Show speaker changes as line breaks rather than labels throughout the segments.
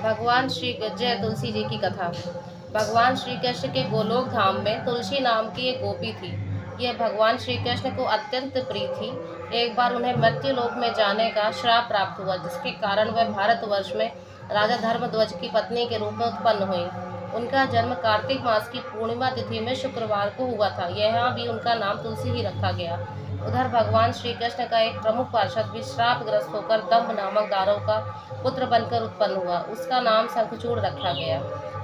भगवान श्री जय तुलसी जी की कथा। भगवान श्री कृष्ण के गोलोक धाम में तुलसी नाम की एक गोपी थी। यह भगवान श्री कृष्ण को अत्यंत प्रिय थी। एक बार उन्हें मृत्यु लोक में जाने का श्राप प्राप्त हुआ, जिसके कारण वह भारतवर्ष में राजा धर्मध्वज की पत्नी के रूप में उत्पन्न हुई। उनका जन्म कार्तिक मास की पूर्णिमा तिथि में शुक्रवार को हुआ था। यहाँ भी उनका नाम तुलसी ही रखा गया। उधर भगवान श्री कृष्ण का एक प्रमुख पार्षद भी श्रापग्रस्त होकर दंभ नामक दानव का पुत्र बनकर उत्पन्न हुआ। उसका नाम शंखचूड़ रखा गया।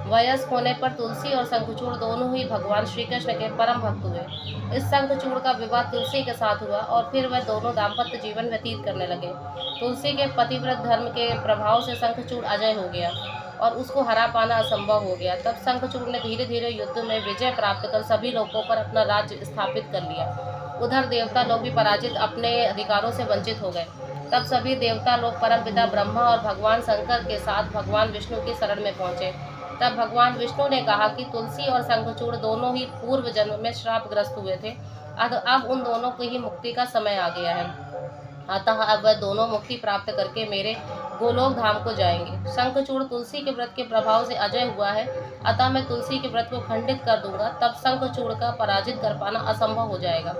वयस्क होने पर तुलसी और शंखचूड़ दोनों ही भगवान श्री कृष्ण के परम भक्त हुए। इस शंखचूड़ का विवाह तुलसी के साथ हुआ और फिर वह दोनों दाम्पत्य जीवन व्यतीत करने लगे। तुलसी के पतिव्रत धर्म के प्रभाव से शंखचूड़ अजय हो गया और उसको हरा पाना असंभव हो गया। तब शंखचूड़ ने धीरे धीरे युद्ध में विजय प्राप्त कर सभी लोगों पर अपना राज्य स्थापित कर लिया। उधर देवता लोग भी पराजित अपने अधिकारों से वंचित हो गए। तब सभी देवता लोग परमपिता ब्रह्मा और भगवान शंकर के साथ भगवान विष्णु की शरण में पहुंचे। तब भगवान विष्णु ने कहा कि तुलसी और शंखचूड़ दोनों ही पूर्व जन्म में श्रापग्रस्त हुए थे। अब उन दोनों की ही मुक्ति का समय आ गया है। अतः अब वह दोनों मुक्ति प्राप्त करके मेरे गोलोक धाम को जाएंगे। शंखचूड़ तुलसी के व्रत के प्रभाव से अजय हुआ है, अतः मैं तुलसी के व्रत को खंडित कर दूंगा। तब शंखचूड़ का पराजित कर पाना असंभव हो जाएगा।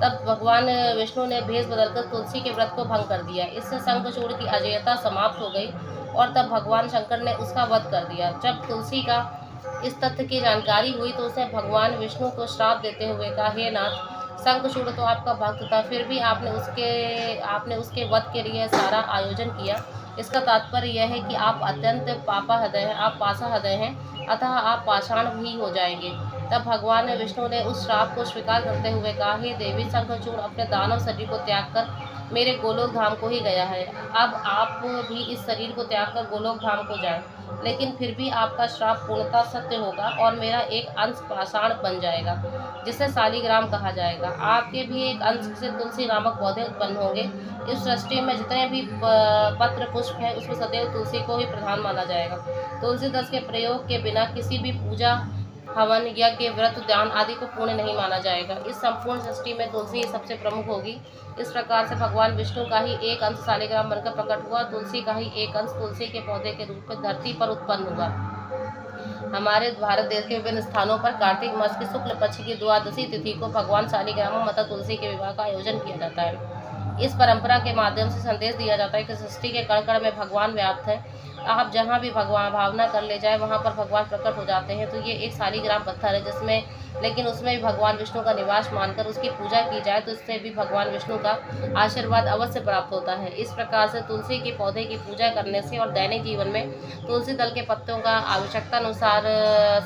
तब भगवान विष्णु ने भेष बदलकर तुलसी के व्रत को भंग कर दिया। इससे शंखचूड़ की अजयता समाप्त हो गई और तब भगवान शंकर ने उसका वध कर दिया। जब तुलसी का इस तथ्य की जानकारी हुई तो उसने भगवान विष्णु को श्राप देते हुए कहा, हे नाथ, शंखचूड़ तो आपका भक्त था, फिर भी आपने उसके वध के लिए सारा आयोजन किया। इसका तात्पर्य यह है कि आप अत्यंत पापा हृदय हैं, आप पाषा हृदय हैं, अतः आप पाषाण भी हो जाएंगे। तब भगवान विष्णु ने उस श्राप को स्वीकार करते हुए कहा, हे देवी, शंखचूड़ अपने दानव शरीर को त्याग कर मेरे गोलोक धाम को ही गया है। अब आप भी इस शरीर को त्याग कर गोलोक धाम को जाएं, लेकिन फिर भी आपका श्राप पूर्णतः सत्य होगा और मेरा एक अंश पाषाण बन जाएगा, जिसे शालिग्राम कहा जाएगा। आपके भी एक अंश से तुलसी नामक पौधे उत्पन्न होंगे। इस सृष्टि में जितने भी पत्र पुष्प है, उसमें सदैव तुलसी को ही प्रधान माना जाएगा। तुलसी दस के प्रयोग के बिना किसी भी पूजा, हवन, यज्ञ, व्रत, ध्यान आदि को पूर्ण नहीं माना जाएगा। इस संपूर्ण सृष्टि में तुलसी सबसे प्रमुख होगी। इस प्रकार से भगवान विष्णु का ही एक अंश शालिग्राम बनकर प्रकट हुआ। तुलसी का ही एक अंश तुलसी के पौधे के रूप में धरती पर उत्पन्न हुआ। हमारे भारत देश के विभिन्न स्थानों पर कार्तिक मास की शुक्ल पक्ष की द्वादशी तिथि को भगवान शालिग्राम माता तुलसी के विवाह का आयोजन किया जाता है। इस परंपरा के माध्यम से संदेश दिया जाता है कि सृष्टि के कण कण में भगवान व्याप्त है। आप जहाँ भी भगवान भावना कर ले जाए, वहाँ पर भगवान प्रकट हो जाते हैं। तो ये एक शालिग्राम पत्थर है लेकिन उसमें भी भगवान विष्णु का निवास मानकर उसकी पूजा की जाए तो इससे भी भगवान विष्णु का आशीर्वाद अवश्य प्राप्त होता है। इस प्रकार से तुलसी के पौधे की पूजा करने से और दैनिक जीवन में तुलसी दल के पत्तों का आवश्यकता अनुसार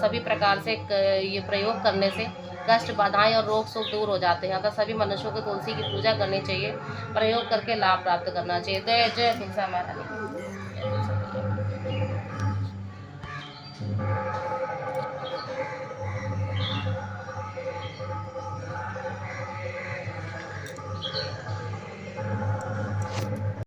सभी प्रकार से ये प्रयोग करने से कष्ट, बाधाएं और रोग शोक दूर हो जाते हैं। अतः सभी मनुष्यों को तुलसी की पूजा करनी चाहिए, प्रयोग करके लाभ प्राप्त करना चाहिए। जय जय तुलसी महारानी।